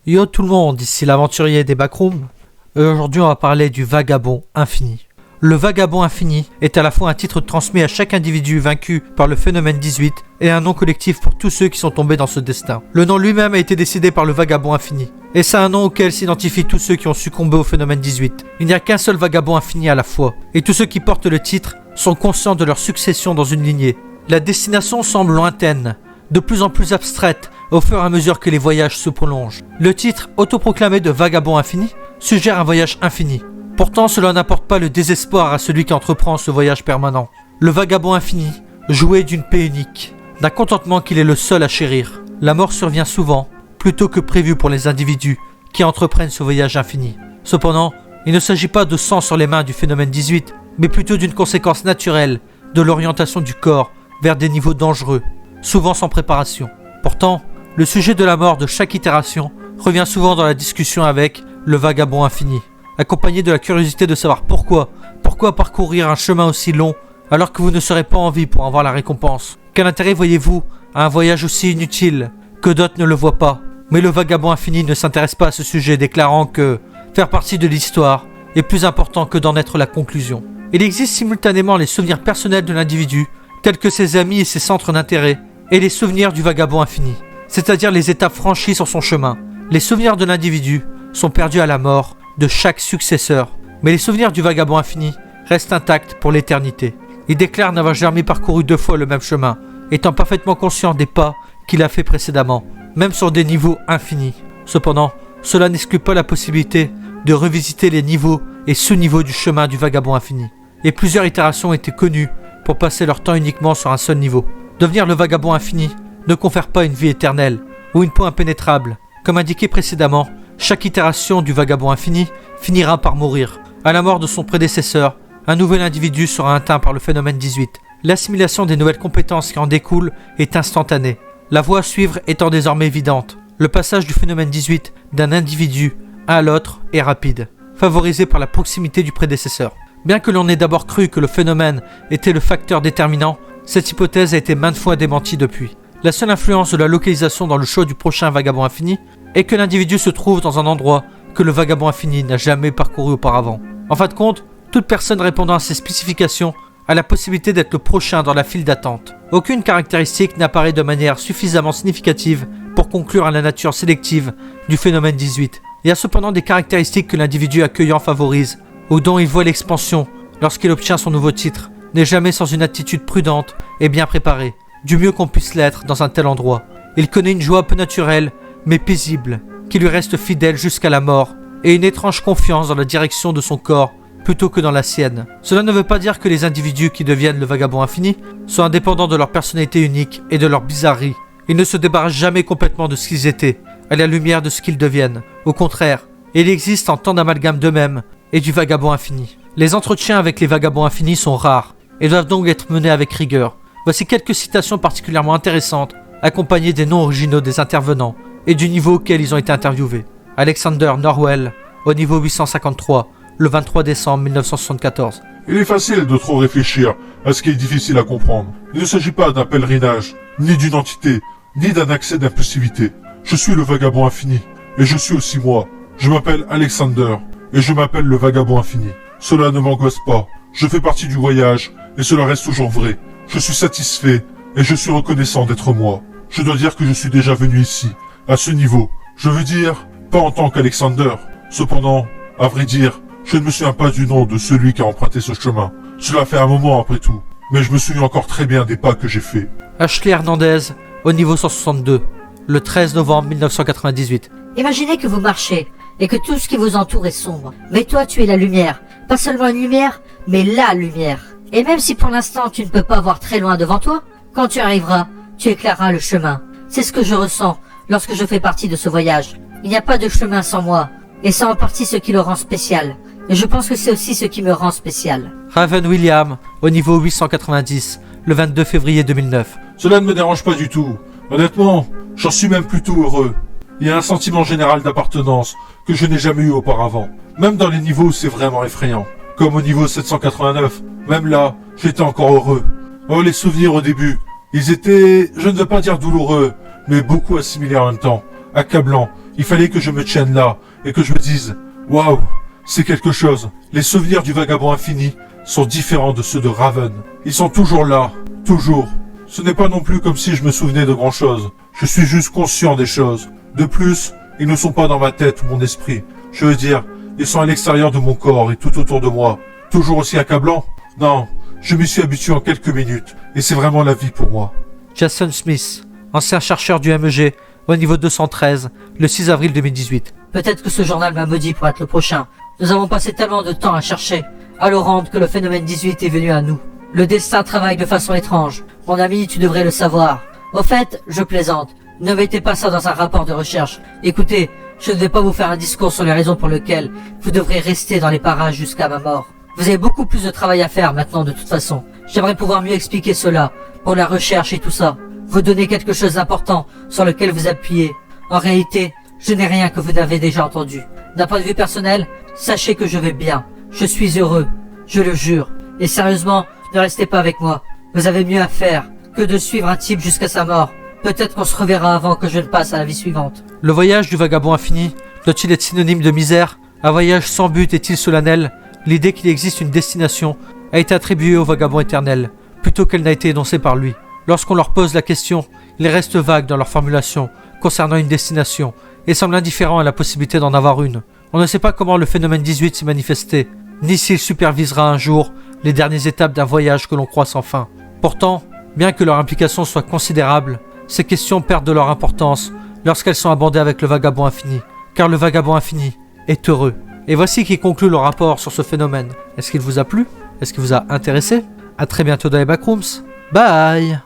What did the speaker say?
Yo tout le monde, ici l'aventurier des backrooms. Aujourd'hui on va parler du vagabond infini. Le vagabond infini est à la fois un titre transmis à chaque individu vaincu par le phénomène 18 et un nom collectif pour tous ceux qui sont tombés dans ce destin. Le nom lui-même a été décidé par le vagabond infini. Et c'est un nom auquel s'identifient tous ceux qui ont succombé au phénomène 18. Il n'y a qu'un seul vagabond infini à la fois. Et tous ceux qui portent le titre sont conscients de leur succession dans une lignée. La destination semble lointaine, de plus en plus abstraite au fur et à mesure que les voyages se prolongent. Le titre autoproclamé de vagabond infini suggère un voyage infini. Pourtant, cela n'apporte pas le désespoir à celui qui entreprend ce voyage permanent. Le vagabond infini jouait d'une paix unique, d'un contentement qu'il est le seul à chérir. La mort survient souvent, plus tôt que prévu pour les individus qui entreprennent ce voyage infini. Cependant, il ne s'agit pas de sang sur les mains du phénomène 18, mais plutôt d'une conséquence naturelle de l'orientation du corps vers des niveaux dangereux, souvent sans préparation. Pourtant, le sujet de la mort de chaque itération revient souvent dans la discussion avec le vagabond infini, accompagné de la curiosité de savoir pourquoi parcourir un chemin aussi long alors que vous ne serez pas en vie pour avoir la récompense. Quel intérêt voyez-vous à un voyage aussi inutile que d'autres ne le voient pas? Mais le vagabond infini ne s'intéresse pas à ce sujet, déclarant que faire partie de l'histoire est plus important que d'en être la conclusion. Il existe simultanément les souvenirs personnels de l'individu, tels que ses amis et ses centres d'intérêt, et les souvenirs du vagabond infini, c'est-à-dire les étapes franchies sur son chemin. Les souvenirs de l'individu sont perdus à la mort de chaque successeur, mais les souvenirs du vagabond infini restent intacts pour l'éternité. Il déclare n'avoir jamais parcouru 2 fois le même chemin, étant parfaitement conscient des pas qu'il a fait précédemment, même sur des niveaux infinis. Cependant, cela n'exclut pas la possibilité de revisiter les niveaux et sous-niveaux du chemin du vagabond infini. Et plusieurs itérations étaient connues pour passer leur temps uniquement sur un seul niveau. Devenir le vagabond infini ne confère pas une vie éternelle ou une peau impénétrable. Comme indiqué précédemment, chaque itération du vagabond infini finira par mourir. À la mort de son prédécesseur, un nouvel individu sera atteint par le phénomène 18. L'assimilation des nouvelles compétences qui en découlent est instantanée. La voie à suivre étant désormais évidente. Le passage du phénomène 18 d'un individu à l'autre est rapide, favorisé par la proximité du prédécesseur. Bien que l'on ait d'abord cru que le phénomène était le facteur déterminant, cette hypothèse a été maintes fois démentie depuis. La seule influence de la localisation dans le choix du prochain vagabond infini est que l'individu se trouve dans un endroit que le vagabond infini n'a jamais parcouru auparavant. En fin de compte, toute personne répondant à ces spécifications a la possibilité d'être le prochain dans la file d'attente. Aucune caractéristique n'apparaît de manière suffisamment significative pour conclure à la nature sélective du phénomène 18. Il y a cependant des caractéristiques que l'individu accueillant favorise, ou dont il voit l'expansion lorsqu'il obtient son nouveau titre, n'est jamais sans une attitude prudente et bien préparée, du mieux qu'on puisse l'être dans un tel endroit. Il connaît une joie peu naturelle, mais paisible, qui lui reste fidèle jusqu'à la mort, et une étrange confiance dans la direction de son corps plutôt que dans la sienne. Cela ne veut pas dire que les individus qui deviennent le vagabond infini sont indépendants de leur personnalité unique et de leur bizarrerie. Ils ne se débarrassent jamais complètement de ce qu'ils étaient, à la lumière de ce qu'ils deviennent. Au contraire, il existe en tant d'amalgame d'eux-mêmes et du vagabond infini. Les entretiens avec les vagabonds infinis sont rares et doivent donc être menés avec rigueur. Voici quelques citations particulièrement intéressantes, accompagnées des noms originaux des intervenants et du niveau auquel ils ont été interviewés. Alexander Norwell, au niveau 853, le 23 décembre 1974. Il est facile de trop réfléchir à ce qui est difficile à comprendre. Il ne s'agit pas d'un pèlerinage, ni d'une entité, ni d'un accès d'impulsivité. Je suis le vagabond infini, et je suis aussi moi. Je m'appelle Alexander, et je m'appelle le vagabond infini. Cela ne m'angoisse pas. Je fais partie du voyage, et cela reste toujours vrai. Je suis satisfait, et je suis reconnaissant d'être moi. Je dois dire que je suis déjà venu ici, à ce niveau. Je veux dire, pas en tant qu'Alexander. Cependant, à vrai dire, je ne me souviens pas du nom de celui qui a emprunté ce chemin. Cela fait un moment après tout, mais je me souviens encore très bien des pas que j'ai faits. Ashley Hernandez, au niveau 162, le 13 novembre 1998. Imaginez que vous marchez et que tout ce qui vous entoure est sombre. Mais toi, tu es la lumière. Pas seulement une lumière, mais la lumière. Et même si pour l'instant tu ne peux pas voir très loin devant toi, quand tu arriveras, tu éclaireras le chemin. C'est ce que je ressens lorsque je fais partie de ce voyage. Il n'y a pas de chemin sans moi, et c'est en partie ce qui le rend spécial. Et je pense que c'est aussi ce qui me rend spécial. Raven William, au niveau 890, le 22 février 2009. Cela ne me dérange pas du tout. Honnêtement, j'en suis même plutôt heureux. Il y a un sentiment général d'appartenance que je n'ai jamais eu auparavant. Même dans les niveaux où c'est vraiment effrayant. Comme au niveau 789, même là, j'étais encore heureux. Oh, les souvenirs au début, ils étaient, je ne veux pas dire douloureux, mais beaucoup assimilés en même temps, accablants. Il fallait que je me tienne là et que je me dise « Waouh, c'est quelque chose. Les souvenirs du vagabond infini sont différents de ceux de Raven. Ils sont toujours là, toujours. Ce n'est pas non plus comme si je me souvenais de grand-chose. Je suis juste conscient des choses. De plus, ils ne sont pas dans ma tête ou mon esprit. Je veux dire, ils sont à l'extérieur de mon corps et tout autour de moi. Toujours aussi accablant? Non, je m'y suis habitué en quelques minutes et c'est vraiment la vie pour moi. » Jason Smith, ancien chercheur du MEG, au niveau 213, le 6 avril 2018. Peut-être que ce journal m'a maudit pour être le prochain. Nous avons passé tellement de temps à chercher, à le rendre, que le phénomène 18 est venu à nous. Le destin travaille de façon étrange. Mon ami, tu devrais le savoir. Au fait, je plaisante. Ne mettez pas ça dans un rapport de recherche. Écoutez, je ne vais pas vous faire un discours sur les raisons pour lesquelles vous devrez rester dans les parages jusqu'à ma mort. Vous avez beaucoup plus de travail à faire maintenant de toute façon. J'aimerais pouvoir mieux expliquer cela, pour la recherche et tout ça. Vous donner quelque chose d'important sur lequel vous appuyez. En réalité, je n'ai rien que vous n'avez déjà entendu. D'un point de vue personnel, sachez que je vais bien. Je suis heureux. Je le jure. Et sérieusement, ne restez pas avec moi. Vous avez mieux à faire que de suivre un type jusqu'à sa mort. Peut-être qu'on se reverra avant que je ne passe à la vie suivante. Le voyage du vagabond infini doit-il être synonyme de misère? Un voyage sans but est-il solennel? L'idée qu'il existe une destination a été attribuée au vagabond éternel, plutôt qu'elle n'a été énoncée par lui. Lorsqu'on leur pose la question, ils restent vagues dans leur formulation concernant une destination et semblent indifférents à la possibilité d'en avoir une. On ne sait pas comment le phénomène 18 s'est manifesté, ni s'il supervisera un jour les dernières étapes d'un voyage que l'on croit sans fin. Pourtant, bien que leur implication soit considérable, ces questions perdent de leur importance lorsqu'elles sont abordées avec le vagabond infini, car le vagabond infini est heureux. Et voici qui conclut le rapport sur ce phénomène. Est-ce qu'il vous a plu? Est-ce qu'il vous a intéressé? À très bientôt dans les Backrooms. Bye!